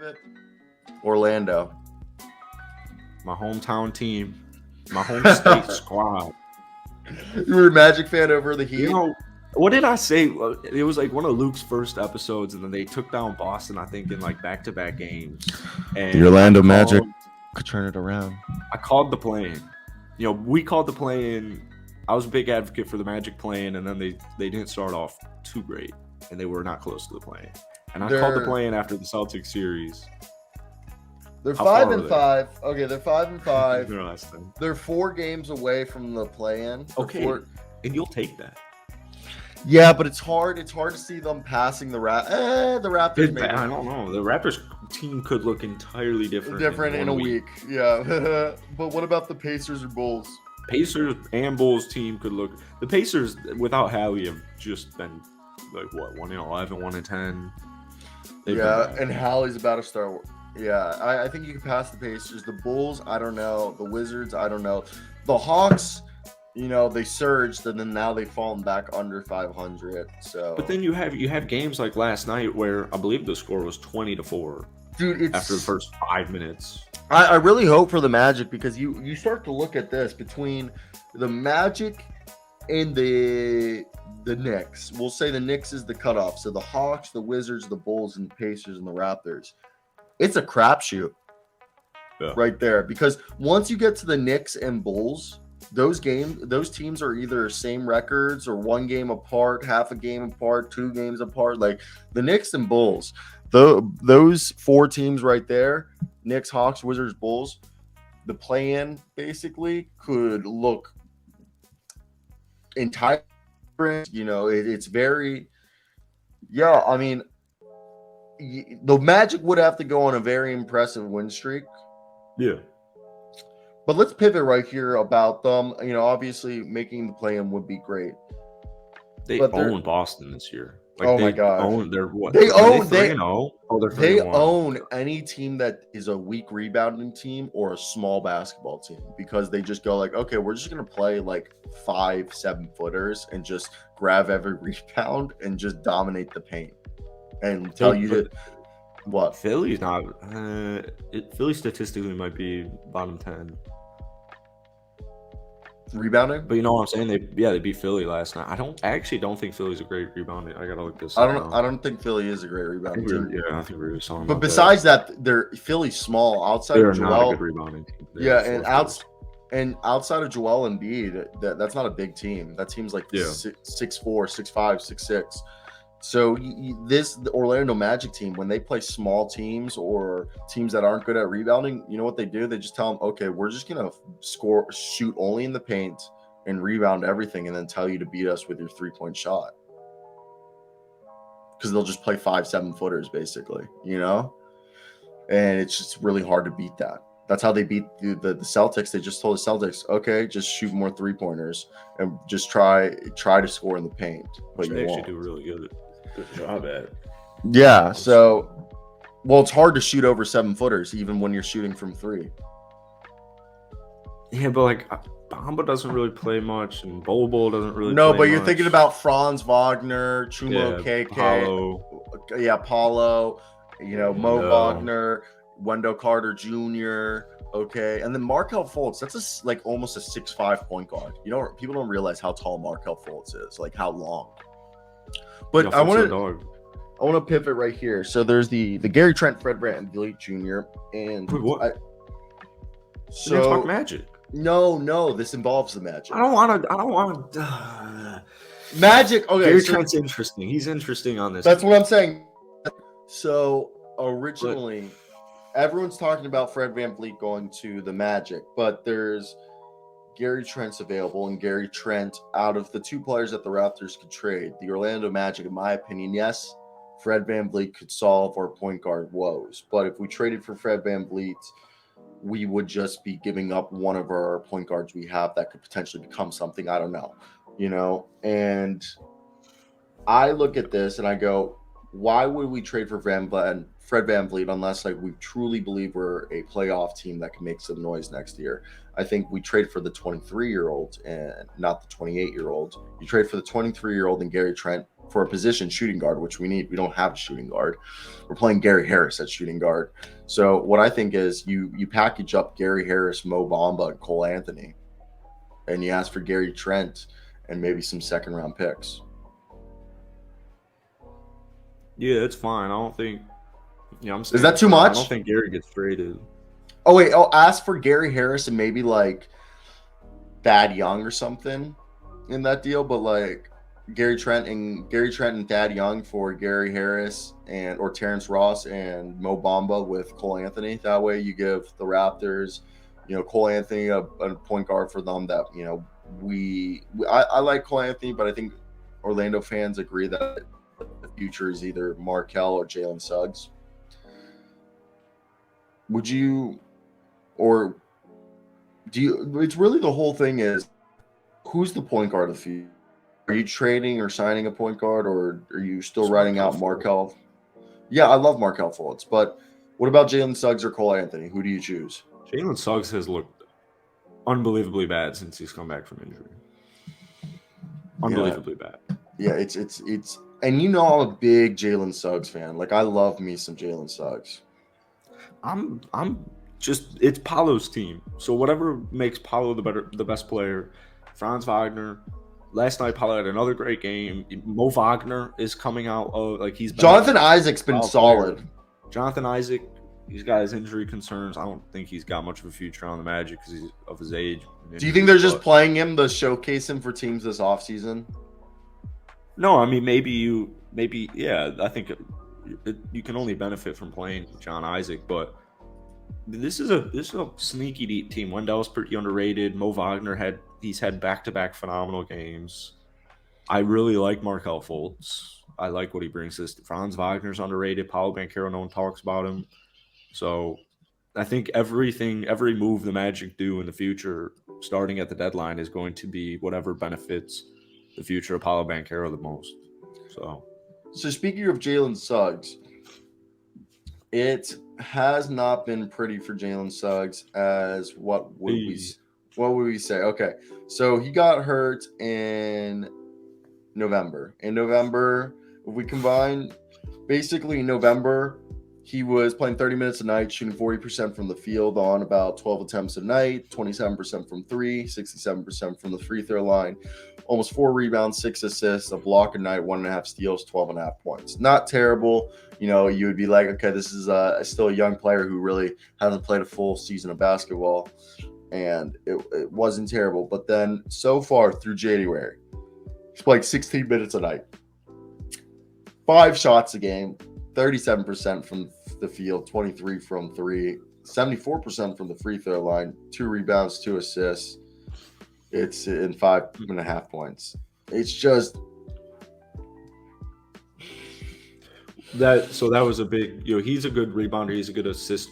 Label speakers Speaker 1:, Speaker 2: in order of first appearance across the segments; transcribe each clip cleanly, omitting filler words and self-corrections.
Speaker 1: Pivot? Orlando.
Speaker 2: My hometown team. My home state squad.
Speaker 1: You were a Magic fan over the Heat?
Speaker 2: You know, what did I say? It was like one of Luke's first episodes, and then they took down Boston, I think, in like back-to-back games. And
Speaker 3: The Orlando Magic could turn it around.
Speaker 2: I called the play-in. You know, we called the play-in. I was a big advocate for the Magic play-in, and then they didn't start off too great, and they were not close to the play-in. And I called the play-in after the Celtics series.
Speaker 1: They're 5-5. Okay, they're 5-5. They're 4 games away from the play-in.
Speaker 2: Okay, and you'll take that.
Speaker 1: Yeah, but it's hard. It's hard to see them passing the Raptors. The Raptors. Maybe.
Speaker 2: I don't know. The Raptors team could look entirely different.
Speaker 1: In a week. Yeah. But what about the Pacers or Bulls?
Speaker 2: Pacers and Bulls team could look. The Pacers without Hallie have just been like what 1-11, 1-10.
Speaker 1: And Hallie's about to start. Yeah, I think you can pass the Pacers. The Bulls, I don't know. The Wizards, I don't know. The Hawks. You know, they surged and then now they've fallen back under 500. So,
Speaker 2: but then you have games like last night where I believe the score was 20-4.
Speaker 1: Dude,
Speaker 2: after the first 5 minutes.
Speaker 1: I really hope for the Magic because you start to look at this between the Magic and the Knicks. We'll say the Knicks is the cutoff. So the Hawks, the Wizards, the Bulls, and the Pacers and the Raptors. It's a crapshoot right there because once you get to the Knicks and Bulls. Those teams are either same records or 1 game apart, half a game apart, 2 games apart. Like the Knicks and Bulls, those 4 teams right there, Knicks, Hawks, Wizards, Bulls, the play-in basically could look entirely different. You know, it's very, I mean, the Magic would have to go on a very impressive win streak.
Speaker 2: Yeah.
Speaker 1: But let's pivot right here about them. You know, obviously making the play-in would be great.
Speaker 2: They own Boston this year.
Speaker 1: Like my God!
Speaker 2: They're what?
Speaker 1: They own.
Speaker 2: They
Speaker 1: own any team that is a weak rebounding team or a small basketball team because they just go like, okay, we're just gonna play like 5-7 footers and just grab every rebound and just dominate the paint and tell you to. What?
Speaker 2: Philly's not. Philly statistically might be bottom 10
Speaker 1: rebounding.
Speaker 2: But you know what I'm saying? They beat Philly last night. I actually don't think Philly's a great rebounding. I gotta look this up.
Speaker 1: I don't think Philly is a great rebounding team.
Speaker 2: I think we're just talking.
Speaker 1: But besides that, they're Philly's small. Outside of Joel,
Speaker 2: not a good rebounding team.
Speaker 1: and outside of Joel Embiid, that's not a big team. That team's like 6'4", 6'5", 6'6". So the Orlando Magic team, when they play small teams or teams that aren't good at rebounding, you know what they do? They just tell them, okay, we're just going to shoot only in the paint and rebound everything and then tell you to beat us with your 3-point shot. Because they'll just play 5-7 footers basically, you know? And it's just really hard to beat that. That's how they beat the Celtics. They just told the Celtics, okay, just shoot more 3-pointers and just try to score in the paint. But
Speaker 2: they actually do really good job at.
Speaker 1: Yeah, so it's hard to shoot over 7 footers even when you're shooting from 3.
Speaker 2: Yeah, but like Bamba doesn't really play much, and Bol doesn't really.
Speaker 1: No,
Speaker 2: play
Speaker 1: but you're
Speaker 2: much.
Speaker 1: thinking about Franz Wagner, Chumo KK, Paulo, Mo Wagner, Wendell Carter Jr. Okay, and then Markelle Fultz. That's almost a 6'5" point guard. People don't realize how tall Markelle Fultz is, like how long. But I want to pivot right here. So there's the Gary Trent, Fred VanVleet Jr. and
Speaker 2: wait, what?
Speaker 1: So
Speaker 2: you talk Magic.
Speaker 1: No, this involves the Magic.
Speaker 2: I don't want to.
Speaker 1: Magic. Okay,
Speaker 2: Gary Trent's interesting. He's interesting on this.
Speaker 1: That's what I'm saying. So originally, everyone's talking about Fred VanVleet going to the Magic, but there's Gary Trent's available, and Gary Trent, out of the 2 players that the Raptors could trade, the Orlando Magic, in my opinion, yes, Fred VanVleet could solve our point guard woes. But if we traded for Fred VanVleet, we would just be giving up one of our point guards we have that could potentially become something. I don't know, And I look at this and I go, why would we trade for Fred VanVleet unless like we truly believe we're a playoff team that can make some noise next year. I think we trade for the 23-year-old and not the 28-year-old. You trade for the 23-year-old and Gary Trent for a position shooting guard, which we need. We don't have a shooting guard. We're playing Gary Harris at shooting guard. So what I think is you package up Gary Harris, Mo Bamba, and Cole Anthony, and you ask for Gary Trent and maybe some second-round picks.
Speaker 2: Yeah, it's fine. I don't think. I'm
Speaker 1: Is that too much?
Speaker 2: I don't think Gary gets traded.
Speaker 1: Oh wait, I'll ask for Gary Harris and maybe like Thad Young or something in that deal, but like Gary Trent and Thad Young for Gary Harris or Terrence Ross and Mo Bamba with Cole Anthony. That way you give the Raptors, Cole Anthony a point guard for them that, I like Cole Anthony, but I think Orlando fans agree that the future is either Markelle or Jalen Suggs. Would you, or do you? It's really the whole thing is who's the point guard of the future? Are you trading or signing a point guard, or are you still riding out Markelle? Yeah, I love Markelle Fultz, but what about Jalen Suggs or Cole Anthony? Who do you choose?
Speaker 2: Jalen Suggs has looked unbelievably bad since he's come back from injury. Unbelievably bad.
Speaker 1: Yeah, it's and I'm a big Jalen Suggs fan. Like I love me some Jalen Suggs.
Speaker 2: I'm just it's Paolo's team. So whatever makes Paolo the best player. Franz Wagner. Last night Paolo had another great game. Mo Wagner is coming out of he's been
Speaker 1: Jonathan Isaac's been solid.
Speaker 2: Player. Jonathan Isaac, he's got his injury concerns. I don't think he's got much of a future on the Magic because he's of his age.
Speaker 1: Do you think they're just playing him to showcase him for teams this offseason?
Speaker 2: No, I mean yeah. I think you can only benefit from playing John Isaac, but this is a sneaky team. Wendell's pretty underrated. Mo Wagner he's had back-to-back phenomenal games. I really like Markelle Fultz. I like what he brings to this. Franz Wagner's underrated. Paolo Banchero, no one talks about him. So I think every move the Magic do in the future, starting at the deadline, is going to be whatever benefits the future of Paolo Banchero the most. So
Speaker 1: speaking of Jalen Suggs, it has not been pretty for Jalen Suggs as what would we say? Okay, so he got hurt in November. In November, if we combine, basically in November, he was playing 30 minutes a night, shooting 40% from the field on about 12 attempts a night, 27% from three, 67% from the free throw line, almost 4 rebounds, 6 assists, a block a night, 1.5 steals, 12.5 points. Not terrible. You would be like, okay, this is still a young player who really hasn't played a full season of basketball, and it wasn't terrible. But then so far through January, he's playing 16 minutes a night, 5 shots a game, 37% from the field, 23 from three, 74% from the free throw line, 2 rebounds, 2 assists. It's in 5.5 points. It's just
Speaker 2: that was a big, he's a good rebounder. He's a good assist.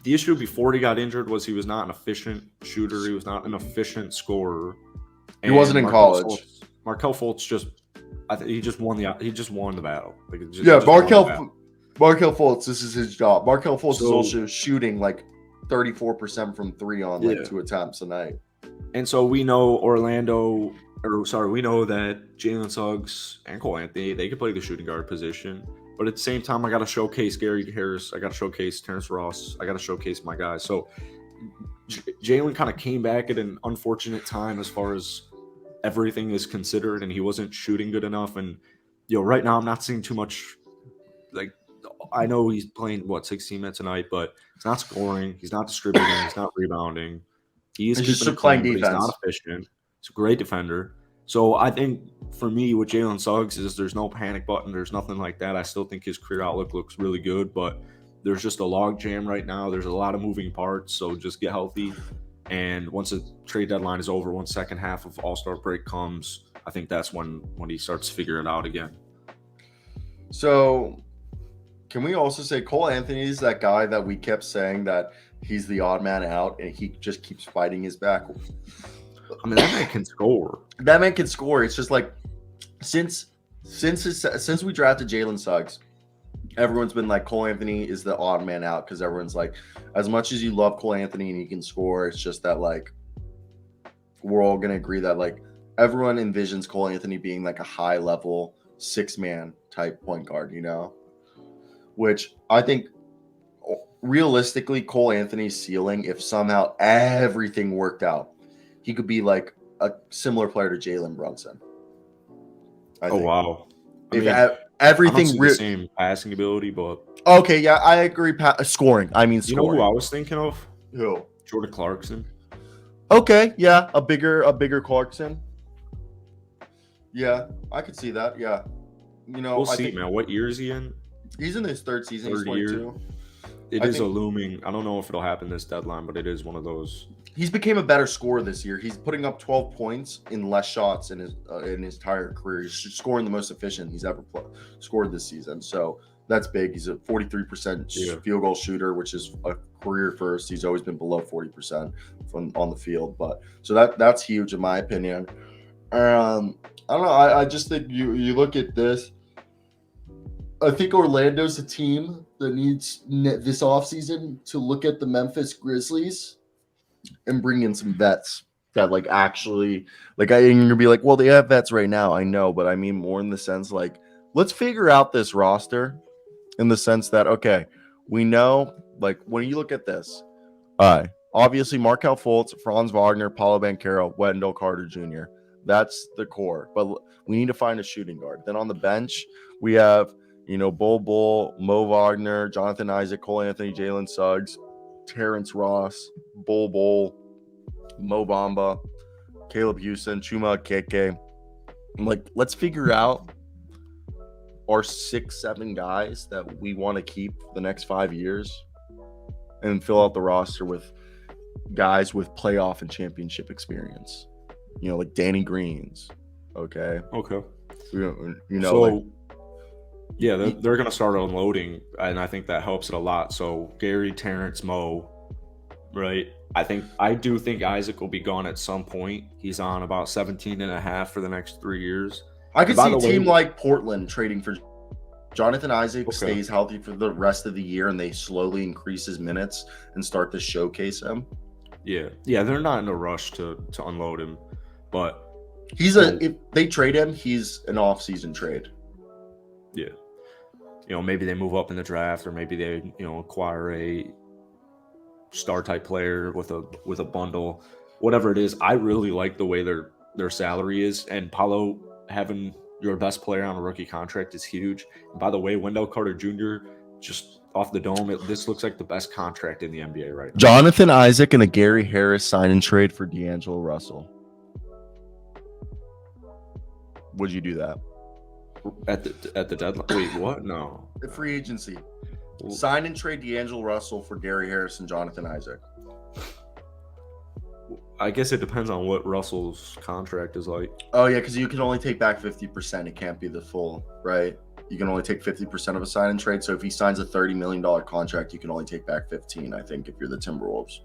Speaker 2: The issue before he got injured was he was not an efficient shooter. He was not an efficient scorer.
Speaker 1: He wasn't in college.
Speaker 2: Markelle Fultz he just won the battle.
Speaker 1: Markelle Fultz, this is his job. Markelle Fultz is also shooting like 34% from 3 on 2 attempts a night.
Speaker 2: And so we know we know that Jalen Suggs and Cole Anthony, they could play the shooting guard position. But at the same time, I got to showcase Gary Harris. I got to showcase Terrence Ross. I got to showcase my guys. So Jalen kind of came back at an unfortunate time as far as everything is considered, and he wasn't shooting good enough. And right now I'm not seeing too much. Like, I know he's playing 16 minutes a night, but he's not scoring. He's not distributing. He's not rebounding. He's
Speaker 1: just playing defense.
Speaker 2: He's not efficient. He's a great defender. So I think for me with Jalen Suggs is there's no panic button. There's nothing like that. I still think his career outlook looks really good, but there's just a log jam right now. There's a lot of moving parts. So just get healthy. And once the trade deadline is over, once second half of All-Star break comes, I think that's when he starts figuring it out again.
Speaker 1: So can we also say Cole Anthony is that guy that we kept saying that he's the odd man out and he just keeps fighting his back?
Speaker 2: I mean, that man can score.
Speaker 1: That man can score. It's just like since we drafted Jalen Suggs everyone's been like Cole Anthony is the odd man out because everyone's like, as much as you love Cole Anthony and he can score, it's just that like we're all gonna agree that like everyone envisions Cole Anthony being like a high level 6-man type point guard, you know, which I think realistically Cole Anthony's ceiling, if somehow everything worked out, he could be like a similar player to Jalen Brunson. I think.
Speaker 2: Wow.
Speaker 1: If
Speaker 2: I
Speaker 1: everything
Speaker 2: don't see the same passing ability, but
Speaker 1: okay, yeah, I agree. Scoring. I mean,
Speaker 2: you know
Speaker 1: scoring.
Speaker 2: who I was thinking of?
Speaker 1: Who?
Speaker 2: Jordan Clarkson.
Speaker 1: Okay, yeah, a bigger Clarkson. Yeah, I could see that. Yeah, you know,
Speaker 2: We'll see, man. What year is he in?
Speaker 1: He's in his third season. He's
Speaker 2: Third year.
Speaker 1: 22.
Speaker 2: It is a looming. I don't know if it'll happen this deadline, but it is one of those.
Speaker 1: He's became a better scorer this year. He's putting up 12 points in less shots in his entire career. He's scoring the most efficient he's ever scored this season. So that's big. He's a 43% field goal shooter, which is a career first. He's always been below 40% from on the field, but so that's huge in my opinion. I don't know. I just think you look at this. I think Orlando's a team that needs this offseason to look at the Memphis Grizzlies and bring in some vets that like actually like you're gonna be like, well, they have vets right now. I know, but I mean more in the sense like let's figure out this roster in the sense that okay, we know like when you look at this, obviously Markelle Fultz, Franz Wagner, Paulo Banchero, Wendell Carter Jr. That's the core, but we need to find a shooting guard. Then on the bench, we have Bull, Mo Wagner, Jonathan Isaac, Cole Anthony, Jalen Suggs, Terrence Ross, Bull, Mo Bamba, Caleb Houston, Chuma Keke. Like, let's figure out our 6-7 guys that we want to keep for the next 5 years and fill out the roster with guys with playoff and championship experience. Like Danny Greens. Okay.
Speaker 2: Yeah, they're going to start unloading, and I think that helps it a lot. So Gary, Terrence, Mo, right? I do think Isaac will be gone at some point. He's on about 17.5 for the next 3 years.
Speaker 1: I could see a team like Portland trading for Jonathan Isaac, stays healthy for the rest of the year, and they slowly increase his minutes and start to showcase him.
Speaker 2: Yeah, they're not in a rush to unload him, but
Speaker 1: if they trade him, he's an off-season trade.
Speaker 2: Yeah. Maybe they move up in the draft, or maybe they, acquire a star type player with a bundle, whatever it is. I really like the way their salary is, and Paulo having your best player on a rookie contract is huge. And by the way, Wendell Carter Jr. just off the dome, this looks like the best contract in the NBA right now.
Speaker 1: Jonathan Isaac and a Gary Harris sign and trade for D'Angelo Russell. Would you do that?
Speaker 2: At the deadline? Wait, what? No.
Speaker 1: The free agency. Sign and trade D'Angelo Russell for Gary Harris and Jonathan Isaac.
Speaker 2: I guess it depends on what Russell's contract is like.
Speaker 1: Oh, yeah, because you can only take back 50%. It can't be the full, right? You can only take 50% of a sign and trade. So if he signs a $30 million contract, you can only take back 15, I think, if you're the Timberwolves.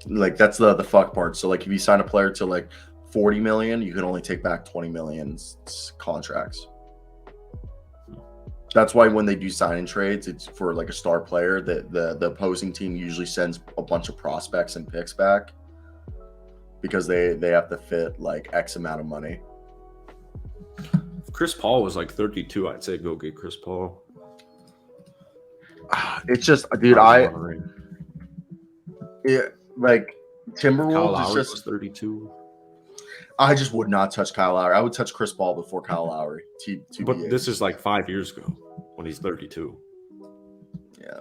Speaker 1: Like, that's the fuck part. So, like, if you sign a player to, like, 40 million, you can only take back 20 million contracts. That's why when they do sign and trades, it's for like a star player that the opposing team usually sends a bunch of prospects and picks back because they have to fit like X amount of money.
Speaker 2: If Chris Paul was like 32, I'd say go get Chris Paul.
Speaker 1: It's just, dude, like Timberwolves
Speaker 2: Kyle Lowry
Speaker 1: is just
Speaker 2: was 32.
Speaker 1: I just would not touch Kyle Lowry. I would touch Chris Paul before Kyle Lowry.
Speaker 2: But this is like 5 years ago when he's 32.
Speaker 1: Yeah.